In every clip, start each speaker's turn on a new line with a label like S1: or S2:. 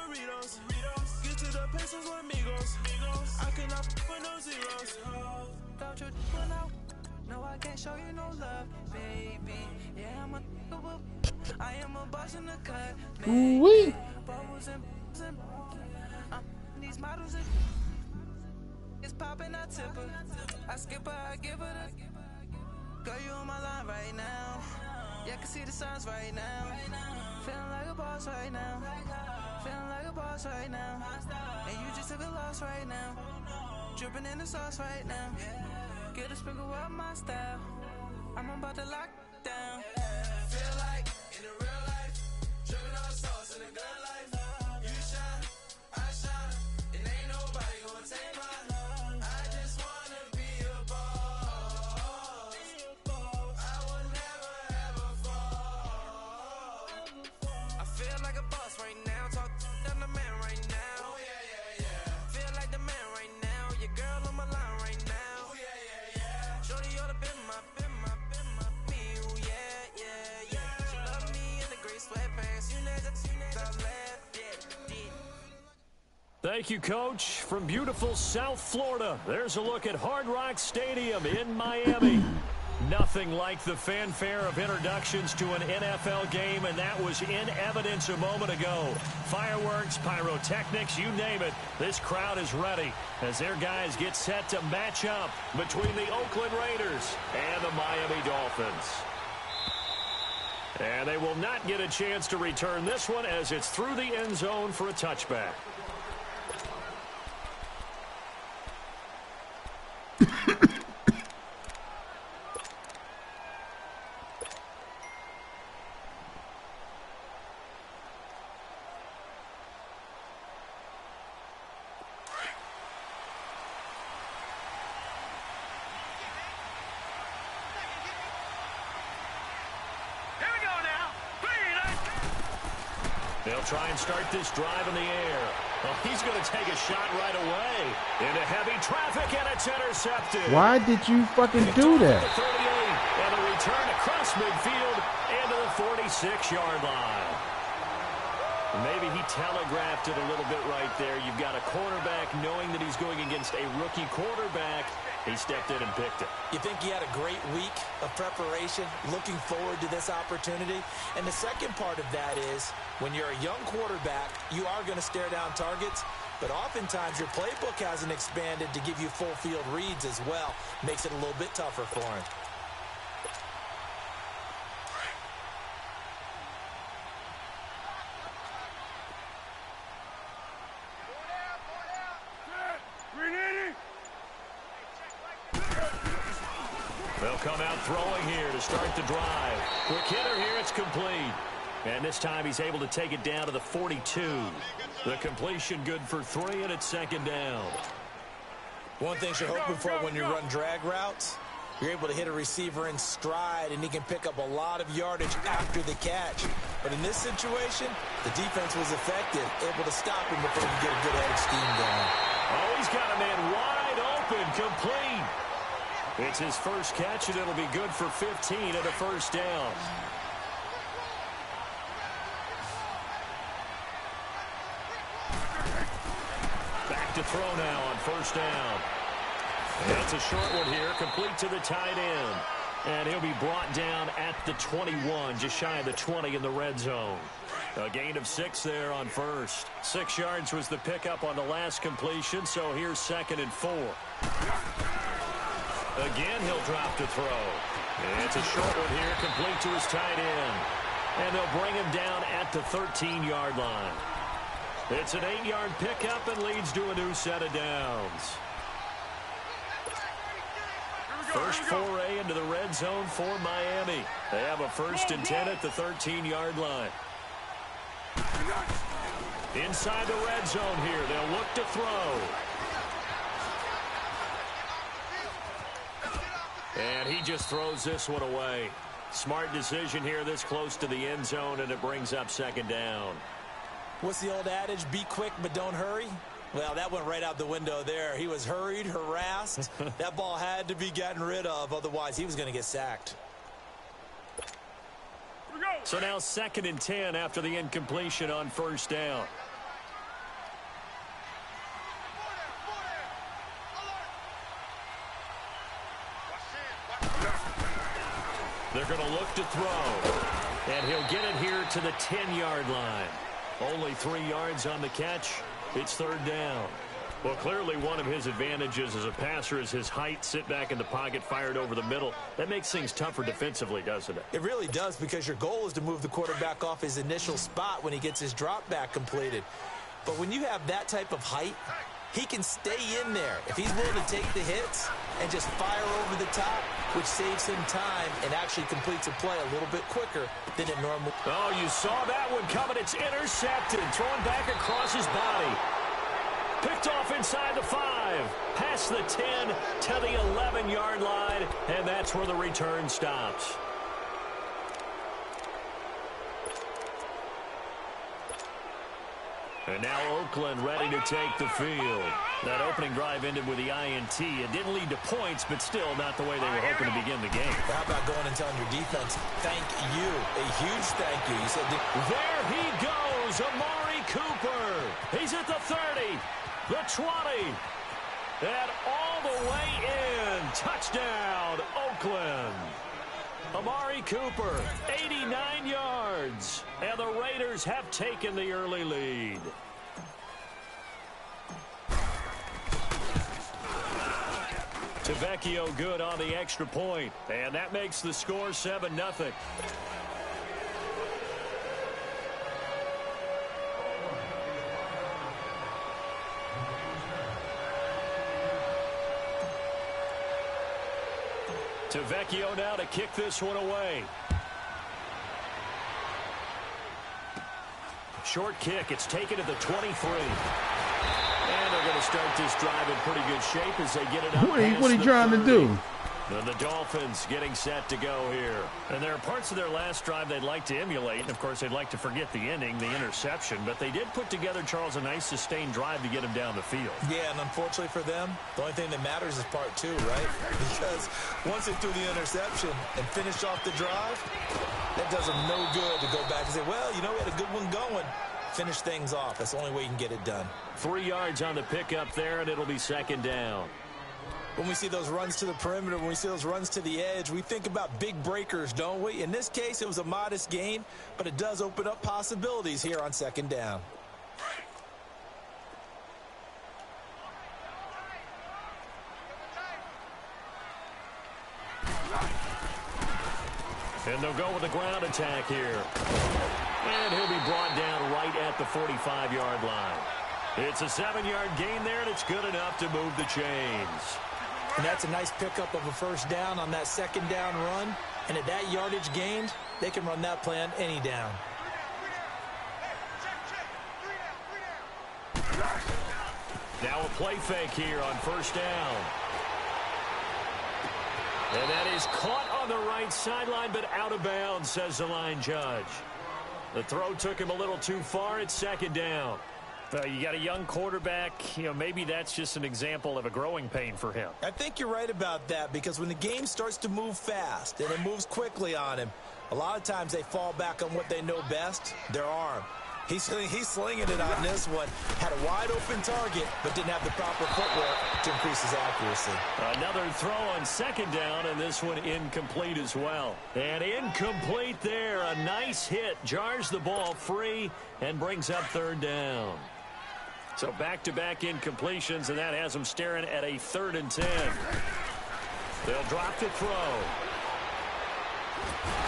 S1: burritos. Get to the pesos with amigos. I cannot with no zeros. Don't you run out? No, I can't show you no love, baby. Yeah, I am a boss in the cut.
S2: Ooh-wee.
S1: Bubbles and these models it's popping, I tip her. I skip her, I give her the. Girl, you on my line right now. Yeah, I can see the signs right now. Feeling like a boss right now. Feeling like a boss right now. And you just took a loss right now. Dripping in the sauce right now. Get a sprinkle up my style. I'm about to lock down. Feel like in the real life, dripping on sauce in the good life. You shine, I shine, and ain't nobody gonna take mine. I just wanna be a boss. I will never ever fall. I feel like a boss right now. Talk to the man right now. Oh yeah, yeah, yeah. Feel like the man right now. Your girl on my line right now. Oh yeah, yeah, yeah. Shorty oughta been my me. Ooh yeah, yeah, yeah. She love me in the gray sweatpants. You never left, yeah.
S3: Thank you, Coach. From beautiful South Florida, there's a look at Hard Rock Stadium in Miami. Nothing like the fanfare of introductions to an NFL game, and that was in evidence a moment ago. Fireworks, pyrotechnics, you name it. This crowd is ready as their guys get set to match up between the Oakland Raiders and the Miami Dolphins. And they will not get a chance to return this one as it's through the end zone for a touchback. They'll try and start this drive in the air. Well, he's going to take a shot right away. Into heavy traffic, and it's intercepted.
S2: Why did you fucking do that?
S3: 38, and a return across midfield into the 46-yard line. Maybe he telegraphed it a little bit right there. You've got a quarterback knowing that he's going against a rookie quarterback. He stepped in and picked it.
S4: You think he had a great week of preparation, looking forward to this opportunity? And the second part of that is, when you're a young quarterback, you are going to stare down targets, but oftentimes your playbook hasn't expanded to give you full field reads as well. Makes it a little bit tougher for him.
S3: They'll come out throwing here to start the drive. Quick hitter here, it's complete. And this time he's able to take it down to the 42. The completion good for 3, and it's second down.
S4: One thing you're hoping for when you run drag routes, you're able to hit a receiver in stride, and he can pick up a lot of yardage after the catch. But in this situation, the defense was effective, able to stop him before he could get a good edge scheme going.
S3: Oh, he's got a man wide open, complete. It's his first catch, and it'll be good for 15 and a first down. Back to throw now on first down. That's a short one here, complete to the tight end. And he'll be brought down at the 21, just shy of the 20 in the red zone. A gain of 6 there on first. 6 yards was the pickup on the last completion, so here's 2nd and 4. Again, he'll drop to throw. It's a short one here, complete to his tight end. And they'll bring him down at the 13-yard line. It's an 8-yard pickup and leads to a new set of downs. First foray into the red zone for Miami. They have a 1st and 10 at the 13-yard line. Inside the red zone here, they'll look to throw. And he just throws this one away. Smart decision here this close to the end zone, and it brings up 2nd down.
S4: What's the old adage? Be quick, but don't hurry. Well, that went right out the window there. He was hurried, harassed. That ball had to be gotten rid of, otherwise he was going to get sacked.
S3: So now 2nd and 10 after the incompletion on first down. They're going to look to throw. And he'll get it here to the 10-yard line. Only 3 yards on the catch. It's third down. Well, clearly one of his advantages as a passer is his height. Sit back in the pocket, fired over the middle. That makes things tougher defensively, doesn't it?
S4: It really does, because your goal is to move the quarterback off his initial spot when he gets his drop back completed. But when you have that type of height, he can stay in there if he's willing to take the hits and just fire over the top, which saves him time and actually completes a play a little bit quicker than it normally.
S3: Oh, you saw that one coming. It's intercepted. Throwing back across his body. Picked off inside the 5. Past the 10 to the 11-yard line. And that's where the return stops. And now Oakland ready to take the field. That opening drive ended with the INT. It didn't lead to points, but still not the way they were hoping to begin the game.
S4: How about going and telling your defense, thank you, a huge thank you. You said,
S3: there he goes, Amari Cooper. He's at the 30, the 20, and all the way in. Touchdown, Oakland. Amari Cooper, 89 yards, and the Raiders have taken the early lead. Tavecchio good on the extra point, and that makes the score 7-0. Tavecchio now to kick this one away. Short kick. It's taken at the 23. And they're going to start this drive in pretty good shape as they get it up.
S2: What are you trying to do?
S3: And the Dolphins getting set to go here. And there are parts of their last drive they'd like to emulate. And, of course, they'd like to forget the ending, the interception. But they did put together, Charles, a nice sustained drive to get him down the field. Yeah, and unfortunately for them, the only thing that matters is part 2, right? Because once they threw the interception and finished off the drive, that does them no good to go back and say, well, you know, we had a good one going. Finish things off. That's the only way you can get it done. 3 yards on the pickup there, and it'll be second down. When we see those runs to the perimeter, when we see those runs to the edge, we think about big breakers, don't we? In this case, it was a modest gain, but it does open up possibilities here on second down. And they'll go with the ground attack here. And he'll be brought down right at the 45-yard line. It's a 7-yard gain there, and it's good enough to move the chains. And that's a nice pickup of a first down on that second down run. And at that yardage gained, they can run that play on any down. Now a play fake here on first down. And that is caught on the right sideline, but out of bounds, says the line judge. The throw took him a little too far. It's second down. You got a young quarterback. You know, maybe that's just an example of a growing pain for him. I think you're right about that, because when the game starts to move fast and it moves quickly on him, a lot of times they fall back on what they know best, their arm. He's slinging it on this one. Had a wide open target, but didn't have the proper footwork to increase his accuracy. Another throw on second down, and this one incomplete as well. And incomplete there. A nice hit. Jars the ball free and brings up third down. So back-to-back incompletions, and that has them staring at a 3rd and 10. They'll drop to throw.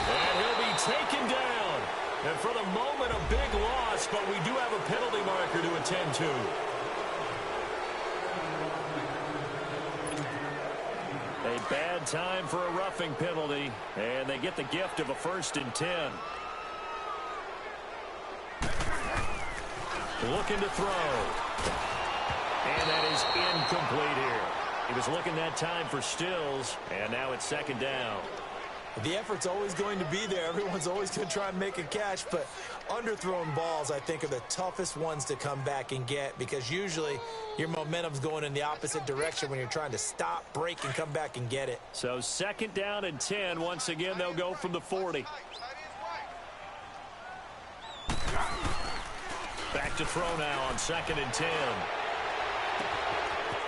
S3: And he'll be taken down. And for the moment, a big loss, but we do have a penalty marker to attend to. A bad time for a roughing penalty, and they get the gift of a 1st and 10. Looking to throw. And that is incomplete here. He was looking that time for Stills, and now it's second down. The effort's always going to be there. Everyone's always going to try and make a catch, but underthrown balls, I think, are the toughest ones to come back and get, because usually your momentum's going in the opposite direction when you're trying to stop, break, and come back and get it. So second down and 10. Once again, they'll go from the 40. Back to throw now on 2nd and 10.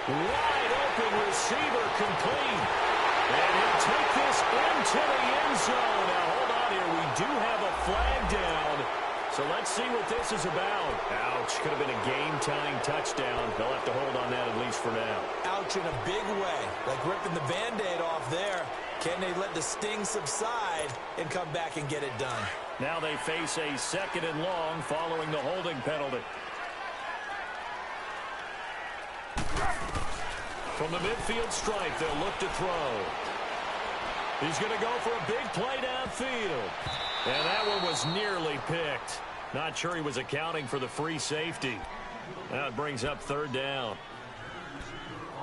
S3: Wide open receiver complete. And he'll take this into the end zone. Now, hold on here. We do have a flag down. So let's see what this is about. Ouch. Could have been a game-tying touchdown. They'll have to hold on that at least for now.
S4: Ouch in a big way. Like ripping the Band-Aid off there. Can they let the sting subside and come back and get it done?
S3: Now they face a 2nd and long following the holding penalty. From the midfield stripe, they'll look to throw. He's going to go for a big play downfield. And that one was nearly picked. Not sure he was accounting for the free safety. Now it brings up 3rd down.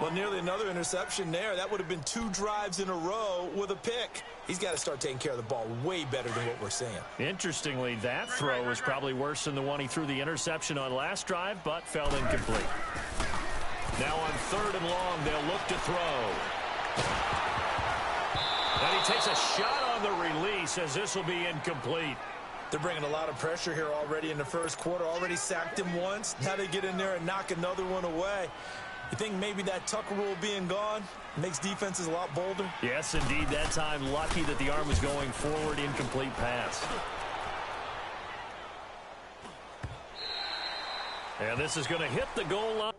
S4: Well, nearly another interception there. That would have been 2 drives in a row with a pick. He's got to start taking care of the ball way better than what we're seeing.
S3: Interestingly, that throw was probably worse than the one he threw the interception on last drive, but fell incomplete. Now on 3rd and long, they'll look to throw. And he takes a shot on the release as this will be incomplete.
S4: They're bringing a lot of pressure here already in the first quarter. Already sacked him once. Now they get in there and knock another one away. You think maybe that Tucker rule being gone makes defenses a lot bolder?
S3: Yes, indeed. That time, lucky that the arm was going forward. Incomplete pass. And this is going to hit the goal line.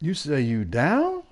S2: You say you down?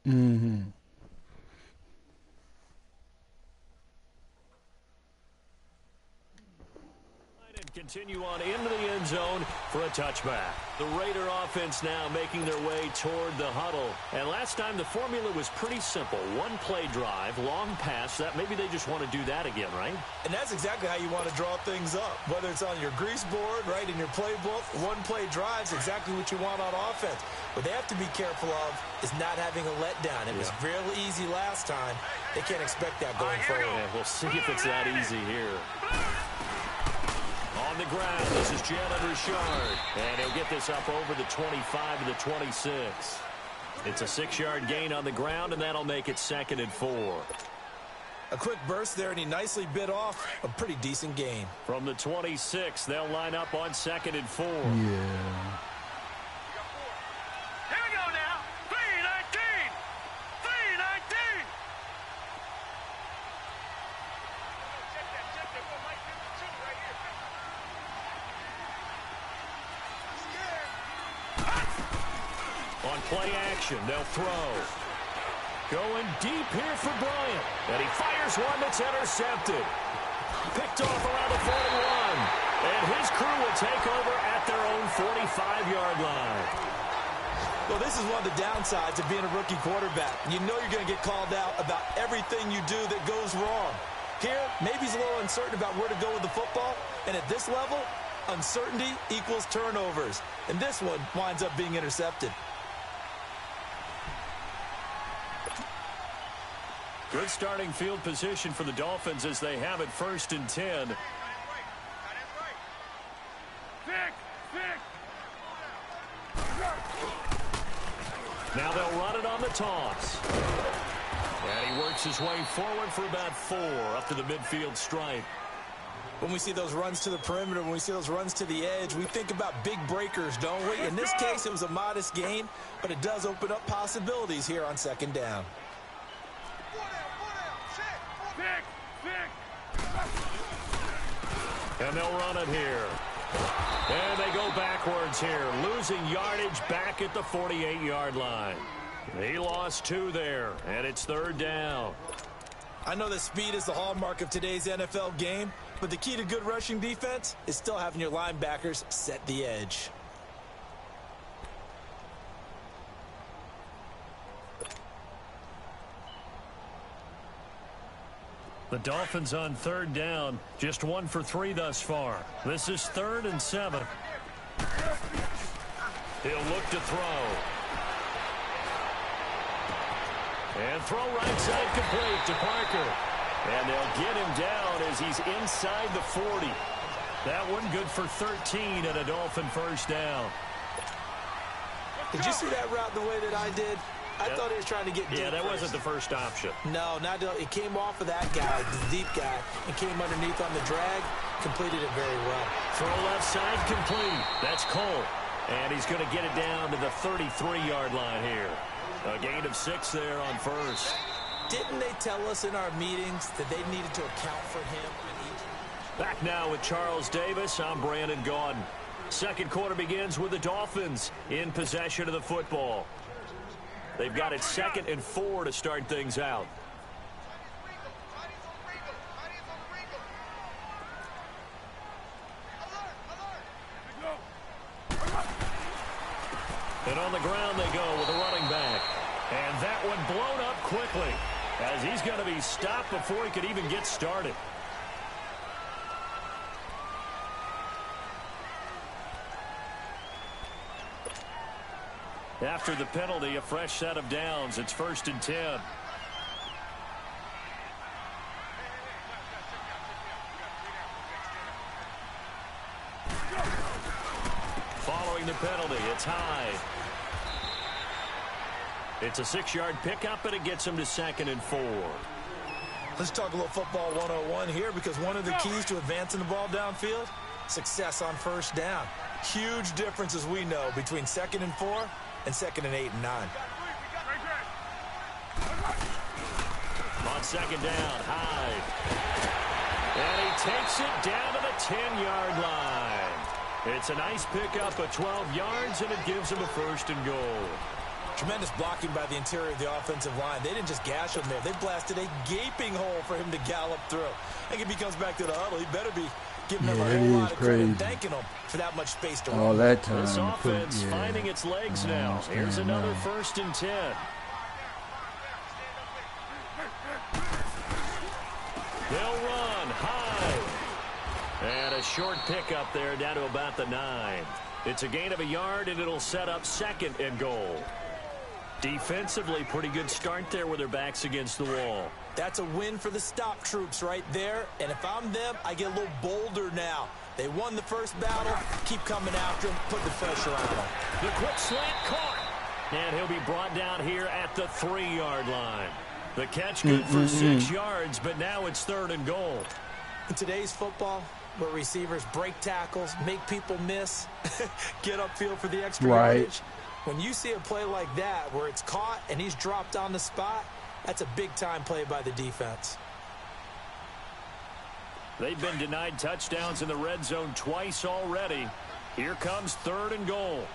S2: Mm-hmm.
S3: Continue on into the end zone for a touchback. The Raider offense now making their way toward the huddle. And last time the formula was pretty simple. 1 play drive, long pass. That maybe they just want to do that again, right?
S4: And that's exactly how you want to draw things up. Whether it's on your grease board, right, in your playbook, 1 play drive is exactly what you want on offense. What they have to be careful of is not having a letdown. It was real easy last time. They can't expect that going forward.
S3: Yeah, we'll see if it's that easy here. On the ground, this is Jalen Richard. And he'll get this up over the 25 to the 26. It's a 6-yard gain on the ground, and that'll make it 2nd and 4.
S4: A quick burst there, and he nicely bit off a pretty decent gain.
S3: From the 26, they'll line up on 2nd and 4.
S2: Yeah.
S3: On play action, they'll throw. Going deep here for Bryant. And he fires one that's intercepted. Picked off around the 41. And his crew will take over at their own 45-yard line.
S4: Well, this is one of the downsides of being a rookie quarterback. You know you're going to get called out about everything you do that goes wrong. Here, maybe he's a little uncertain about where to go with the football. And at this level, uncertainty equals turnovers. And this one winds up being intercepted.
S3: Good starting field position for the Dolphins as they have it 1st and 10. Now they'll run it on the toss. And he works his way forward for about 4 up to the midfield stripe.
S4: When we see those runs to the perimeter, when we see those runs to the edge, we think about big breakers, don't we? In this case, it was a modest gain, but it does open up possibilities here on 2nd down.
S3: And they'll run it here. And they go backwards here, losing yardage back at the 48-yard line. He lost 2 there, and it's 3rd down.
S4: I know that speed is the hallmark of today's NFL game, but the key to good rushing defense is still having your linebackers set the edge.
S3: The Dolphins on 3rd down, just 1 for 3 thus far. This is 3rd and 7. He'll look to throw. And throw right side complete to Parker. And they'll get him down as he's inside the 40. That one good for 13 and a Dolphin first down.
S4: Did you see that route the way that I did? I thought he was trying to get deep.
S3: Yeah, that
S4: first.
S3: wasn't the first option.
S4: No, it came off of that guy, the deep guy, and came underneath on the drag, completed it very well.
S3: Throw left side complete. That's Cole. And he's going to get it down to the 33-yard line here. A gain of 6 there on first.
S4: Didn't they tell us in our meetings that they needed to account for him?
S3: Back now with Charles Davis. I'm Brandon Gaudin. Second quarter begins with the Dolphins in possession of the football. They've got it 2nd and 4 to start things out. And on the ground they go with a running back. And that one blown up quickly as he's going to be stopped before he could even get started. After the penalty, a fresh set of downs. It's 1st and 10. Following the penalty, it's high. It's a 6-yard pickup, and it gets him to 2nd and 4.
S4: Let's talk a little football 101 here, because one of the keys to advancing the ball downfield, success on first down. Huge difference, as we know, between 2nd and 4 and 2nd and 8 and 9.
S3: On 2nd down, Hyde. And he takes it down to the 10-yard line. It's a nice pickup of 12 yards, and it gives him a 1st and goal.
S4: Tremendous blocking by the interior of the offensive line. They didn't just gash him there. They blasted a gaping hole for him to gallop through. I think if he comes back to the huddle, he better be giving them a whole lot of credit and thanking them for that much space to run.
S2: All that time.
S3: This offense finding its legs now. Here's another 1st and 10. They'll run high. And a short pickup there down to about the 9. It's a gain of a yard, and it'll set up 2nd and goal. Defensively, pretty good start there with their backs against the wall.
S4: That's a win for the stop troops right there. And if I'm them, I get a little bolder now. They won the first battle. Keep coming after them. Put the pressure on them.
S3: The quick slant caught. And he'll be brought down here at the 3-yard line. The catch good for 6 yards, but now it's 3rd and goal.
S4: In today's football, where receivers break tackles, make people miss, get upfield for the extra yardage. When you see a play like that where it's caught and he's dropped on the spot, that's a big-time play by the defense.
S3: They've been denied touchdowns in the red zone twice already. Here comes 3rd and goal.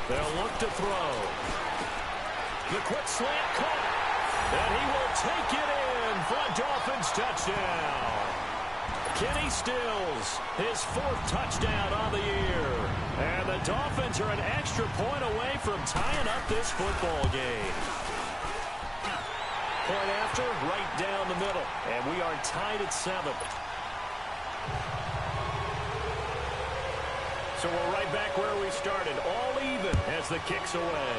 S3: They'll look to throw. The quick slant caught. And he will take it in for a Dolphins touchdown. Kenny Stills, his 4th touchdown on the year. And the Dolphins are an extra point away from tying up this football game. Point after, right down the middle. And we are tied at 7. So we're right back where we started. All even as the kick's away.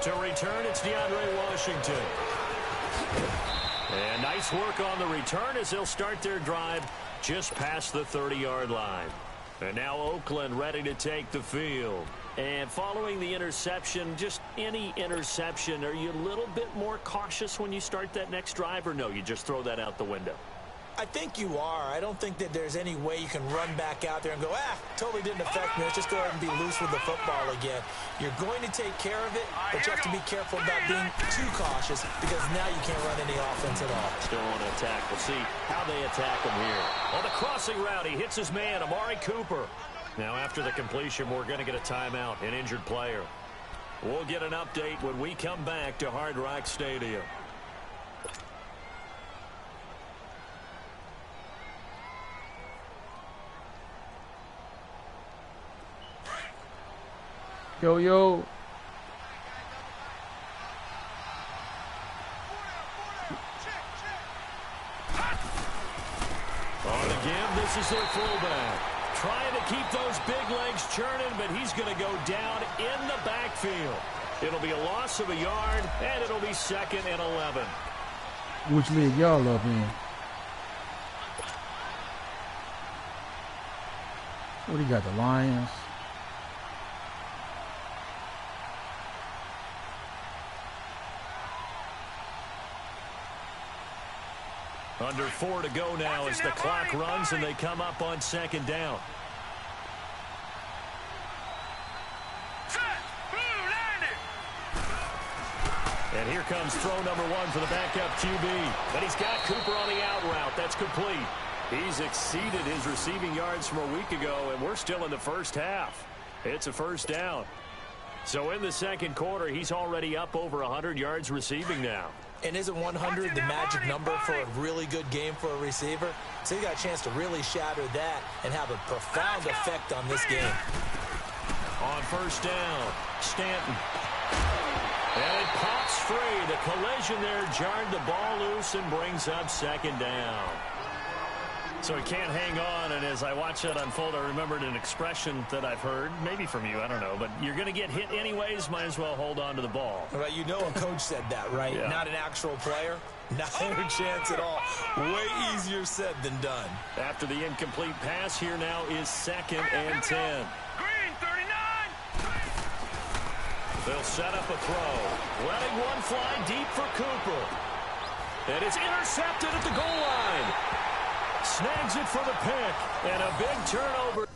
S3: To return, it's DeAndre Washington. And nice work on the return as they'll start their drive just past the 30-yard line. And now Oakland ready to take the field. And following the interception, just any interception, are you a little bit more cautious when you start that next drive, or no, you just throw that out the window?
S4: I think you are. I don't think that there's any way you can run back out there and go, totally didn't affect me. Let's just go ahead and be loose with the football again. You're going to take care of it, but you have to be careful about being too cautious because now you can't run any offense at all.
S3: Still want to attack. We'll see how they attack him here. On the crossing route, he hits his man, Amari Cooper. Now after the completion, we're going to get a timeout, an injured player. We'll get an update when we come back to Hard Rock Stadium.
S2: Yo.
S3: On the give, this is their fullback. Trying to keep those big legs churning, but he's going to go down in the backfield. It'll be a loss of a yard, and it'll be 2nd and 11.
S2: Which league y'all up in? What do you got, the Lions?
S3: Under 4 to go now as the clock runs and they come up on 2nd down. And here comes throw number 1 for the backup QB. And he's got Cooper on the out route. That's complete. He's exceeded his receiving yards from a week ago, and we're still in the first half. It's a first down. So in the second quarter, he's already up over 100 yards receiving now.
S4: And isn't 100 the magic number for a really good game for a receiver? So he got a chance to really shatter that and have a profound effect on this game.
S3: On first down, Stanton. And it pops free. The collision there jarred the ball loose and brings up 2nd down. So he can't hang on, and as I watch that unfold, I remembered an expression that I've heard, maybe from you, I don't know, but you're going to get hit anyways, might as well hold on to the ball.
S4: Well, you know a coach said that, right?
S3: Yeah.
S4: Not an actual player. Not a chance at all. Way easier said than done.
S3: After the incomplete pass, here now is 2nd and 10.
S5: Green, 39.
S3: They'll set up a throw. Letting one fly deep for Cooper. And it's intercepted at the goal line. Snags it for the pick, and a big turnover.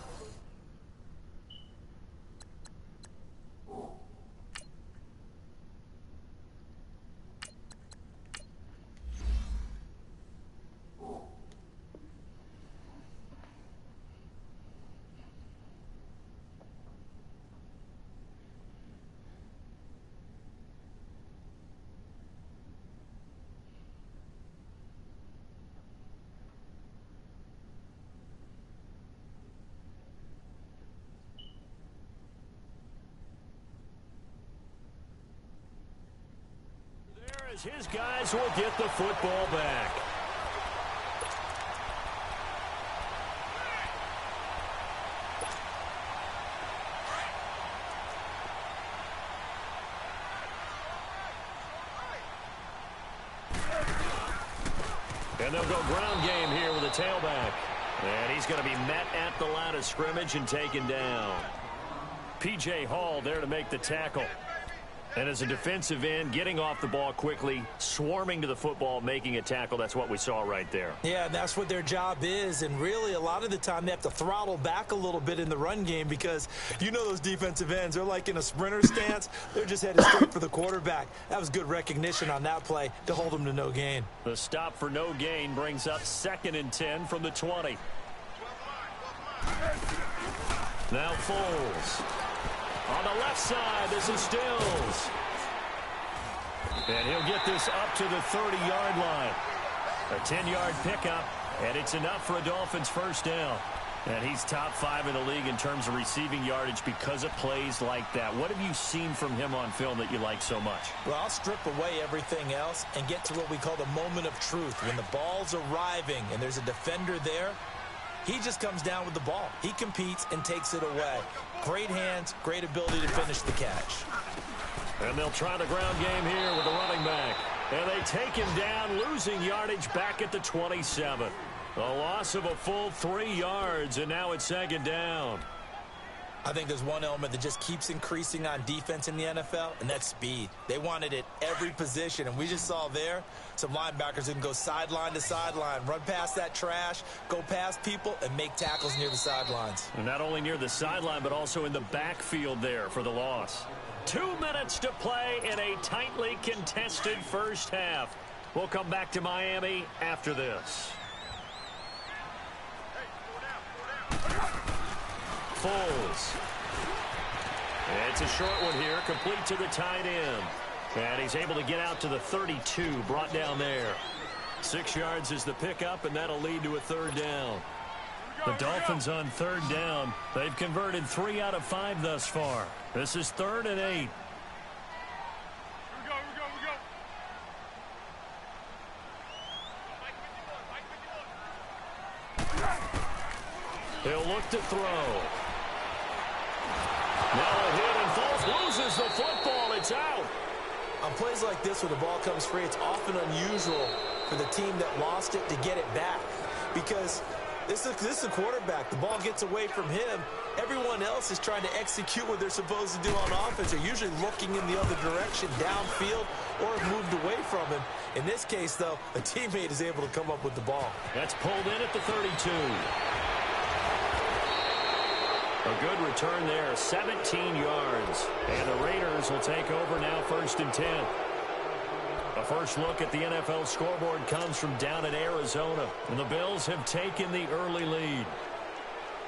S3: His guys will get the football back. And they'll go ground game here with a tailback. And he's going to be met at the line of scrimmage and taken down. P.J. Hall there to make the tackle. And as a defensive end, getting off the ball quickly, swarming to the football, making a tackle, that's what we saw right there.
S4: Yeah, that's what their job is. And really, a lot of the time, they have to throttle back a little bit in the run game because you know those defensive ends, they're like in a sprinter stance. They're just headed straight for the quarterback. That was good recognition on that play to hold them to no gain.
S3: The stop for no gain brings up 2nd and 10 from the 20. Now Foles. On the left side, this is Stills. And he'll get this up to the 30-yard line. A 10-yard pickup, and it's enough for a Dolphins first down. And he's top 5 in the league in terms of receiving yardage because of plays like that. What have you seen from him on film that you like so much?
S4: Well, I'll strip away everything else and get to what we call the moment of truth. When the ball's arriving and there's a defender there, he just comes down with the ball. He competes and takes it away. Great hands, great ability to finish the catch.
S3: And they'll try the ground game here with the running back. And they take him down, losing yardage back at the 27. A loss of a full 3 yards, and now it's 2nd down.
S4: I think there's one element that just keeps increasing on defense in the NFL, and that's speed. They want it at every position, and we just saw there some linebackers who can go sideline to sideline, run past that trash, go past people, and make tackles near the sidelines.
S3: And not only near the sideline, but also in the backfield there for the loss. 2 minutes to play in a tightly contested first half. We'll come back to Miami after this. Foles. It's a short one here, complete to the tight end. And he's able to get out to the 32, brought down there. 6 yards is the pickup, and that'll lead to a 3rd down. The Dolphins on 3rd down. They've converted 3 out of 5 thus far. This is 3rd and 8. He'll look to throw. Now a hit and falls, loses the football. It's out.
S4: On plays like this where the ball comes free, it's often unusual for the team that lost it to get it back. Because this is a quarterback. The ball gets away from him. Everyone else is trying to execute what they're supposed to do on offense. They're usually looking in the other direction, downfield, or have moved away from him. In this case, though, a teammate is able to come up with the ball.
S3: That's pulled in at the 32. A good return there, 17 yards. And the Raiders will take over now, 1st and 10. A first look at the NFL scoreboard comes from down in Arizona. And the Bills have taken the early lead.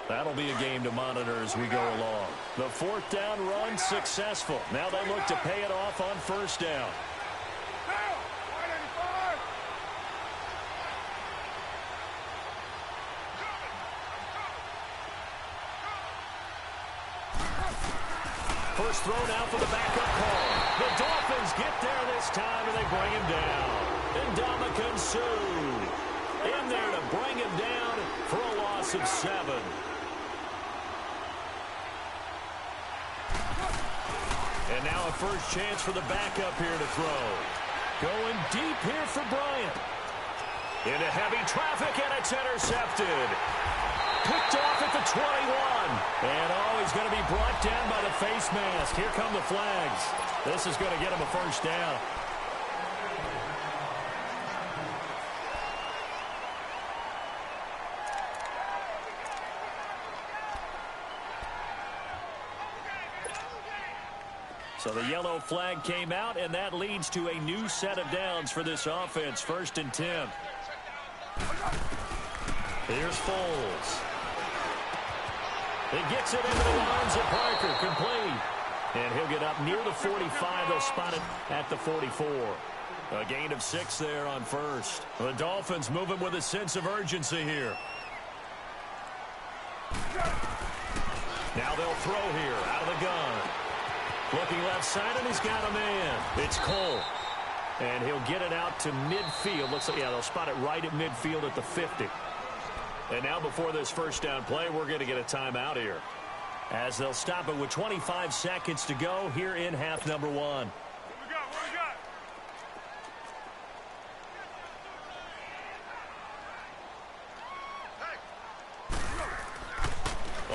S3: That'll be a game to monitor as we go along. The 4th down run successful. Now they look to pay it off on 1st down. First throw now for the backup call. The Dolphins get there this time, and they bring him down. Ndamukong Suh in there to bring him down for a loss of 7. And now a first chance for the backup here to throw. Going deep here for Bryant. Into heavy traffic, and it's intercepted. Picked off at the 21. And, he's going to be brought down by the face mask. Here come the flags. This is going to get him a first down. So the yellow flag came out, and that leads to a new set of downs for this offense. 1st and 10. Here's Foles. He gets it into the arms of Parker, complete. And he'll get up near the 45. They'll spot it at the 44. A gain of 6 there on 1st. The Dolphins moving with a sense of urgency here. Now they'll throw here out of the gun. Looking left side, and he's got a man. It's Cole. And he'll get it out to midfield. Looks like, they'll spot it right at midfield at the 50. And now before this first down play, we're going to get a timeout here, as they'll stop it with 25 seconds to go here in half number 1.
S5: What we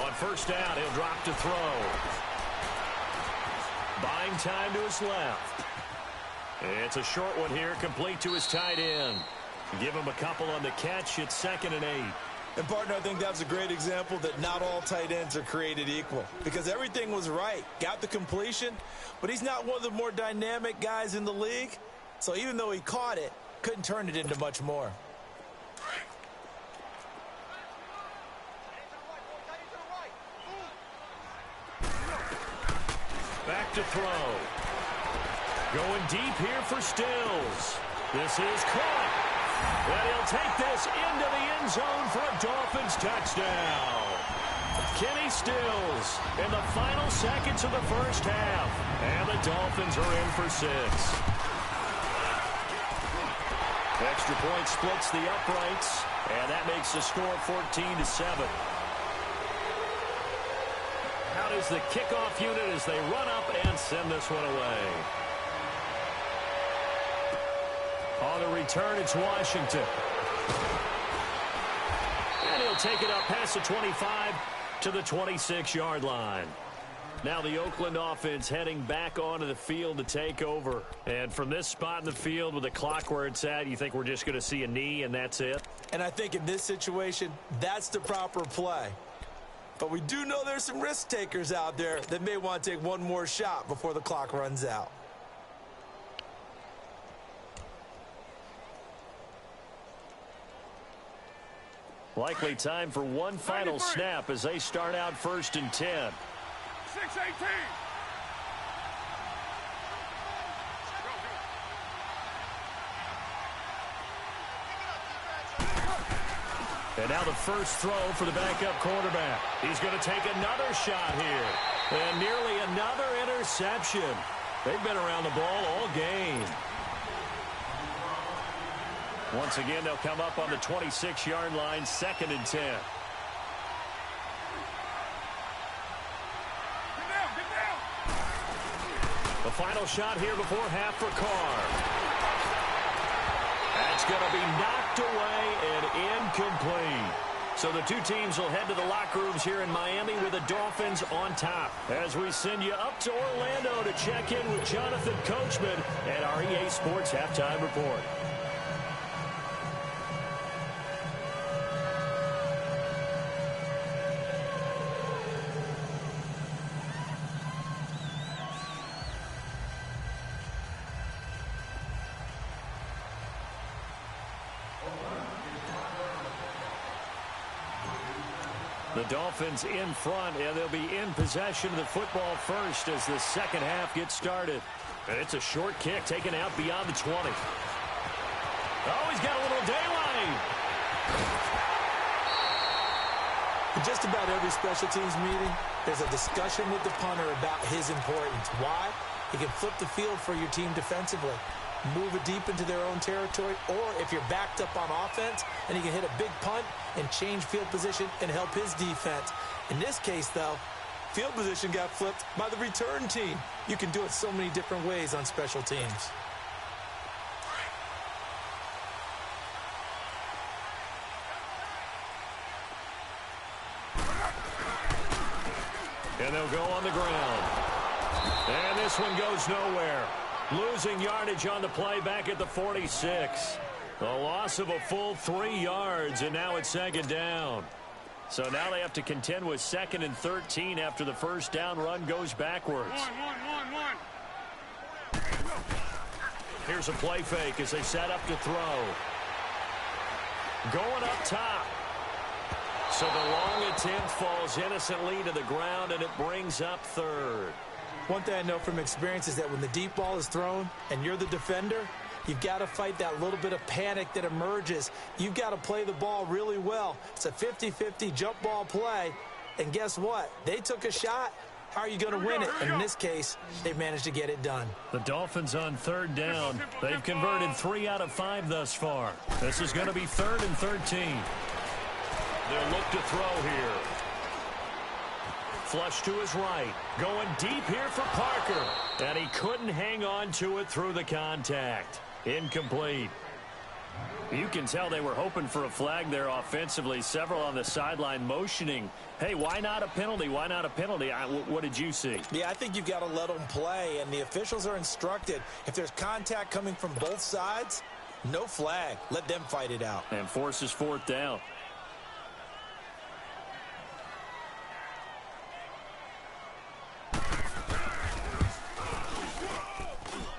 S5: got?
S3: On 1st down, he'll drop to throw. Buying time to his left. It's a short one here, complete to his tight end. Give him a couple on the catch. It's 2nd and 8.
S4: And, partner, I think that's a great example that not all tight ends are created equal, because everything was right. Got the completion, but he's not one of the more dynamic guys in the league. So even though he caught it, couldn't turn it into much more.
S3: Back to throw. Going deep here for Stills. This is caught. And he'll take this into the end zone for a Dolphins touchdown. Kenny Stills in the final seconds of the first half. And the Dolphins are in for 6. Extra point splits the uprights. And that makes the score 14-7. Out is the kickoff unit as they run up and send this one away. On the return, it's Washington. And he'll take it up past the 25 to the 26-yard line. Now the Oakland offense heading back onto the field to take over. And from this spot in the field with the clock where it's at, you think we're just going to see a knee and that's it?
S4: And I think in this situation, that's the proper play. But we do know there's some risk takers out there that may want to take one more shot before the clock runs out.
S3: Likely time for one final snap as they start out 1st and 10.
S5: 6-18.
S3: And now the first throw for the backup quarterback. He's going to take another shot here. And nearly another interception. They've been around the ball all game. Once again, they'll come up on the 26-yard line, 2nd and 10. The final shot here before half for Carr. That's going to be knocked away and incomplete. So the two teams will head to the locker rooms here in Miami with the Dolphins on top. As we send you up to Orlando to check in with Jonathan Coachman at our EA Sports Halftime Report. The Dolphins in front, and they'll be in possession of the football first as the second half gets started. And it's a short kick taken out beyond the 20. Oh, he's got a little daylight.
S4: In just about every special teams meeting, there's a discussion with the punter about his importance. Why? He can flip the field for your team defensively, move it deep into their own territory, or if you're backed up on offense and he can hit a big punt and change field position and help his defense. In this case, though, field position got flipped by the return team. You can do it so many different ways on special teams.
S3: And they'll go on the ground. And this one goes nowhere. Losing yardage on the play back at the 46. A loss of a full 3 yards, and now it's second down. So now they have to contend with 2nd and 13 after the first down run goes backwards.
S5: One.
S3: Here's a play fake as they set up to throw. Going up top. So the long attempt falls innocently to the ground, and it brings up 3rd.
S4: One thing I know from experience is that when the deep ball is thrown and you're the defender, you've got to fight that little bit of panic that emerges. You've got to play the ball really well. It's a 50-50 jump ball play. And guess what? They took a shot. How are you going to win it? And in this case, they've managed to get it done.
S3: The Dolphins on 3rd down. They've converted 3 out of 5 thus far. This is going to be 3rd and 13. They'll look to throw here. Flush to his right. Going deep here for Parker. And he couldn't hang on to it through the contact. Incomplete. You can tell they were hoping for a flag there offensively. Several on the sideline motioning. Hey, why not a penalty? Why not a penalty? What did you see?
S4: Yeah, I think you've got to let them play. And the officials are instructed, if there's contact coming from both sides, no flag. Let them fight it out.
S3: And forces 4th down.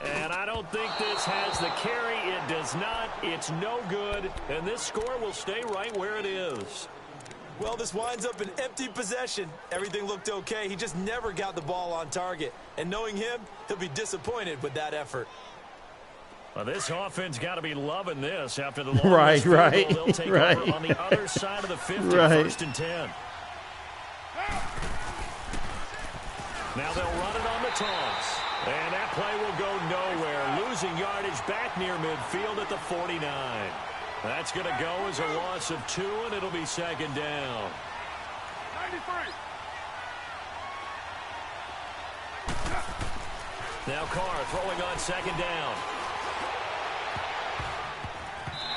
S3: And I don't think this has the carry. It does not. It's no good. And this score will stay right where it is.
S4: Well, this winds up an empty possession. Everything looked okay. He just never got the ball on target. And knowing him, he'll be disappointed with that effort.
S3: Well, this offense got to be loving this after the long
S2: Right.
S3: They'll take over on the other side of the 50, 1st and 10. Now they'll run it on the toss. And that play will go nowhere. Losing yardage back near midfield at the 49. That's going to go as a loss of 2, and it'll be 2nd down.
S5: 93.
S3: Now Carr throwing on 2nd down.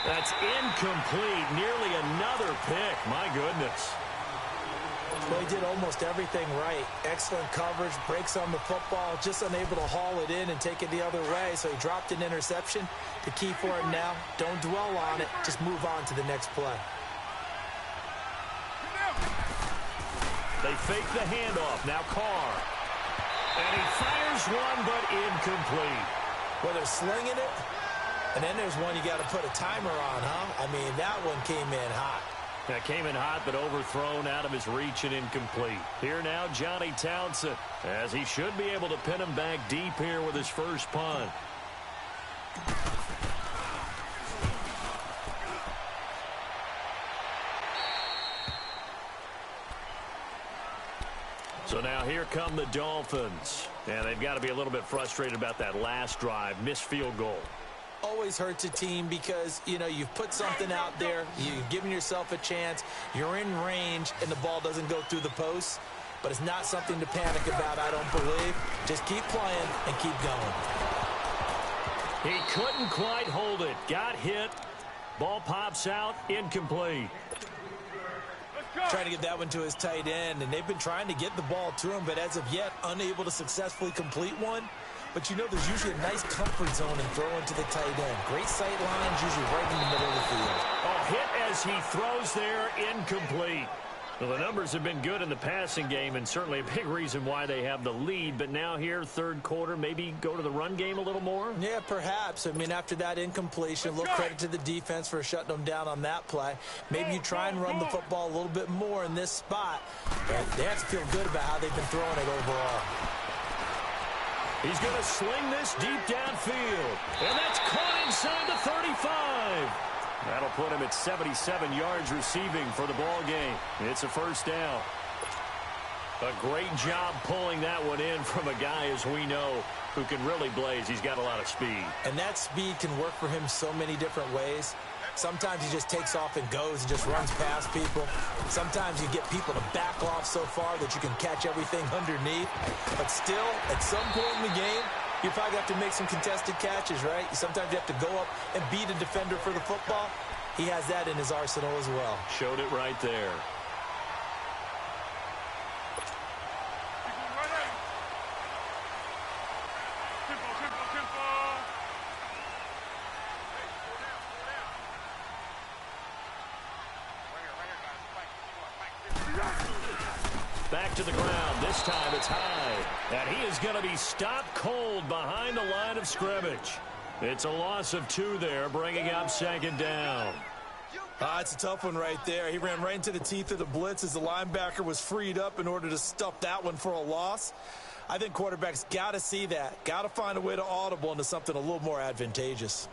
S3: That's incomplete. Nearly another pick. My goodness.
S4: Well, he did almost everything right. Excellent coverage, breaks on the football, just unable to haul it in and take it the other way, so he dropped an interception. The key for him now, don't dwell on it, just move on to the next play.
S3: They fake the handoff. Now Carr. And he fires one, but incomplete.
S4: Well, they're slinging it, and then there's one you got to put a timer on, huh? I mean, that one came in hot.
S3: That came in hot, but overthrown out of his reach and incomplete. Here now, Johnny Townsend, as he should be able to pin him back deep here with his first punt. So now here come the Dolphins. And they've got to be a little bit frustrated about that last drive, missed field goal.
S4: Always hurts a team because, you know, you've put something out there, you've given yourself a chance, you're in range, and the ball doesn't go through the post. but it's not something to panic about, I don't believe. Just keep playing and keep going.
S3: He couldn't quite hold it. Got hit. Ball pops out. Incomplete.
S4: Trying to get that one to his tight end, and they've been trying to get the ball to him, but as of yet, unable to successfully complete one. But you know there's usually a nice comfort zone in throwing to the tight end. Great sight lines, usually right in the middle of the field.
S3: A hit as he throws there, incomplete. Well, the numbers have been good in the passing game, and certainly a big reason why they have the lead. But now here, third quarter, maybe go to the run game a little more?
S4: Yeah, perhaps. I mean, after that incompletion, a little credit to the defense for shutting them down on that play. Maybe you try and run the football a little bit more in this spot. But they have to feel good about how they've been throwing it overall.
S3: He's going to sling this deep downfield. And that's caught inside the 35. That'll put him at 77 yards receiving for the ball game. It's a first down. A great job pulling that one in from a guy, as we know, who can really blaze. He's got a lot of speed.
S4: And that speed can work for him so many different ways. Sometimes he just takes off and goes and just runs past people. Sometimes you get people to back off so far that you can catch everything underneath. But still, at some point in the game, you probably have to make some contested catches, right? Sometimes you have to go up and beat a defender for the football. He has that in his arsenal as well.
S3: Showed it right there. Back to the ground. This time it's high. And he is going to be stopped cold behind the line of scrimmage. It's a loss of 2 there, bringing up second down.
S4: It's a tough one right there. He ran right into the teeth of the blitz as the linebacker was freed up in order to stuff that one for a loss. I think quarterbacks got to see that. Got to find a way to audible into something a little more advantageous.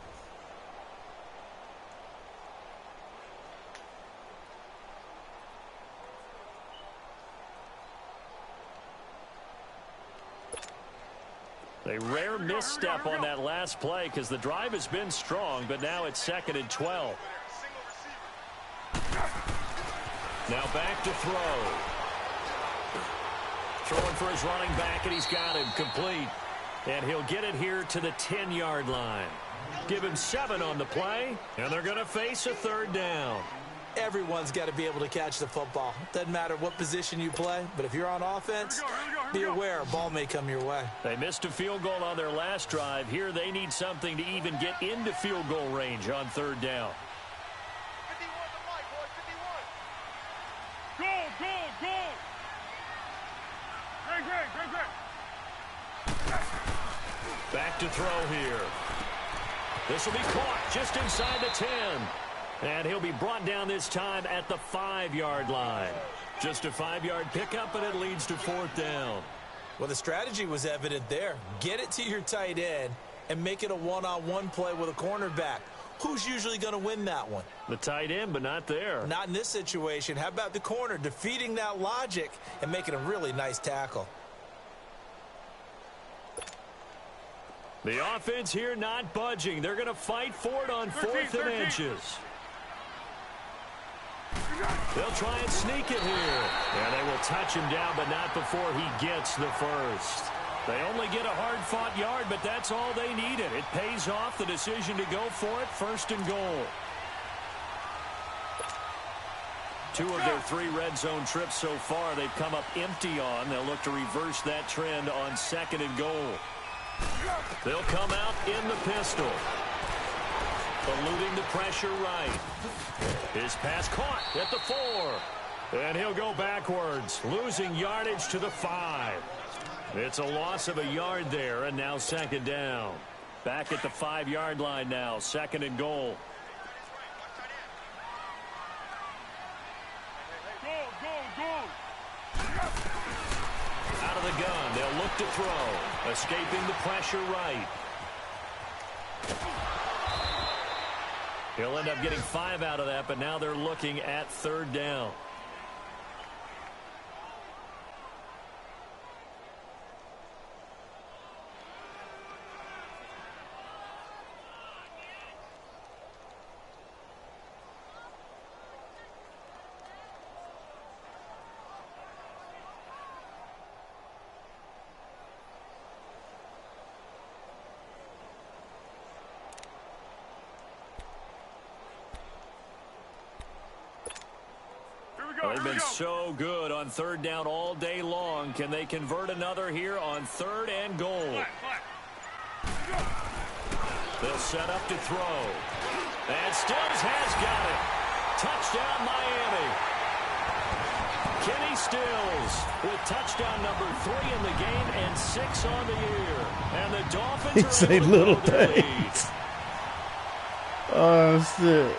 S3: A rare misstep on that last play because the drive has been strong, but now it's 2nd and 12. Now back to throw. Throwing for his running back, and he's got him complete. And he'll get it here to the 10-yard line. Give him 7 on the play, and they're going to face a third down.
S4: Everyone's got to be able to catch the football. Doesn't matter what position you play, but if you're on offense, be aware a ball may come your way.
S3: They missed a field goal on their last drive. Here they need something to even get into field goal range on third down.
S5: 51. Goal. Great.
S3: Back to throw here. This will be caught just inside the 10. And he'll be brought down this time at the 5-yard line. Just a 5-yard pickup, and it leads to 4th down.
S4: Well, the strategy was evident there. Get it to your tight end and make it a one-on-one play with a cornerback. Who's usually going to win that one?
S3: The tight end, but not there.
S4: Not in this situation. How about the corner defeating that logic and making a really nice tackle?
S3: The offense here not budging. They're going to fight for it on 4th and inches. They'll try and sneak it here. And they will touch him down, but not before he gets the first. They only get a hard-fought yard, but that's all they needed. It pays off the decision to go for it, 1st and goal. 2 of their 3 red zone trips so far they've come up empty on. They'll look to reverse that trend on 2nd and goal. They'll come out in the pistol. Eluding the pressure right. His pass caught at the 4. And he'll go backwards, losing yardage to the 5. It's a loss of a yard there, and now 2nd down. Back at the 5-yard line now, 2nd and goal. Out of the gun, they'll look to throw. Escaping the pressure right. He'll end up getting 5 out of that, but now they're looking at 3rd down. so good on third down all day long. Can they convert another here on third and goal? They'll set up to throw. And Stills has got it. Touchdown, Miami. Kenny Stills with touchdown number 3 in the game and 6 on the year. And the Dolphins
S2: He say little things. Oh, shit.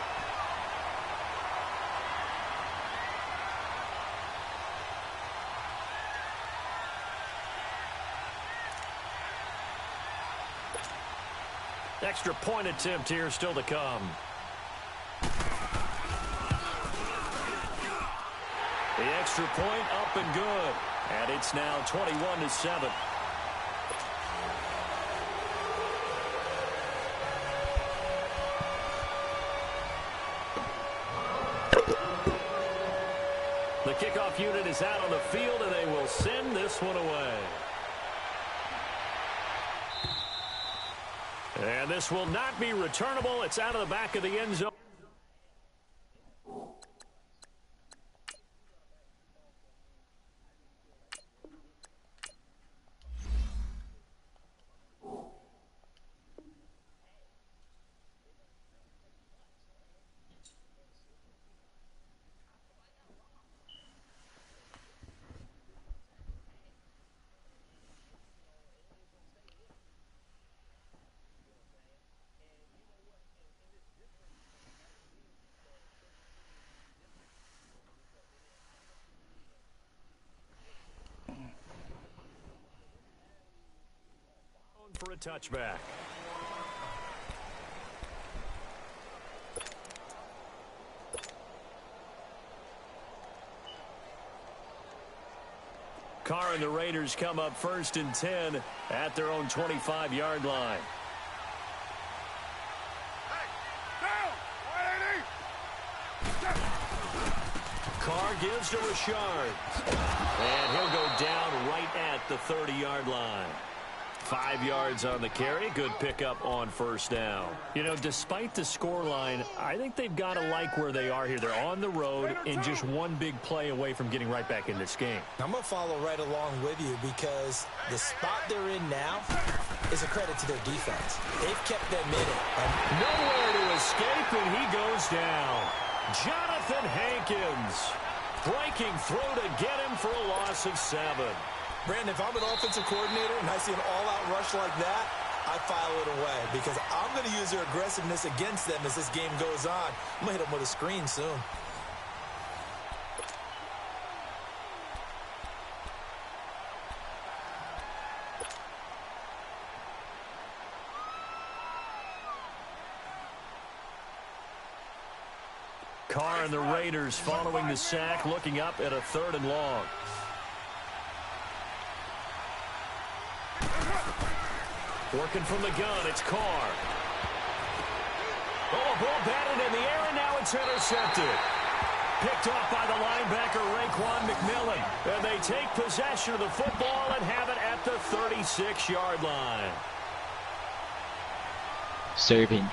S3: Extra point attempt here still to come. The extra point up and good. And it's now 21-7. The kickoff unit is out on the field, and they will send this one away. And this will not be returnable. It's out of the back of the end zone. For a touchback. Carr and the Raiders come up 1st and 10 at their own 25-yard line. Carr gives to Richard. And he'll go down right at the 30-yard line. 5 yards on the carry. Good pickup on first down. You know, despite the scoreline, I think they've got to like where they are here. They're on the road and just one big play away from getting right back in this game.
S4: I'm going to follow right along with you because the spot they're in now is a credit to their defense. They've kept them in it.
S3: And nowhere to escape, and he goes down. Jonathan Hankins breaking through to get him for a loss of 7.
S4: Brandon, if I'm an offensive coordinator and I see an all-out rush like that, I file it away because I'm going to use their aggressiveness against them as this game goes on. I'm going to hit them with a screen soon.
S3: Carr and the Raiders following the sack, looking up at a 3rd and long. Working from the gun, it's Carr. Oh, a ball batted in the air, and now it's intercepted. Picked off by the linebacker, Raekwon McMillan. And they take possession of the football and have it at the 36-yard line.
S6: Serving.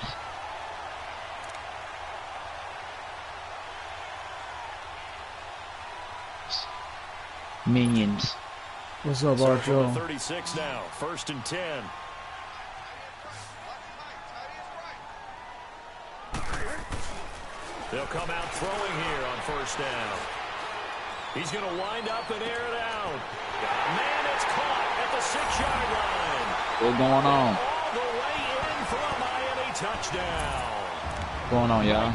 S6: Minions.
S2: What's up,
S3: So
S2: Archo?
S3: 36 now, 1st and 10. They'll come out throwing here on 1st down. He's going to wind up and air it out. Man, it's caught at the 6-yard line.
S6: What's going on?
S3: All the way in for a Miami touchdown.
S6: What's going on, y'all?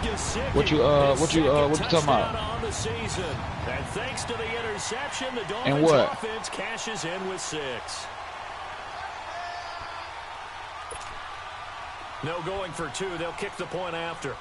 S6: What you talking about?
S3: On the season. And thanks to the interception, the Dolphins offense cashes in with 6. No going for 2. They'll kick the point after.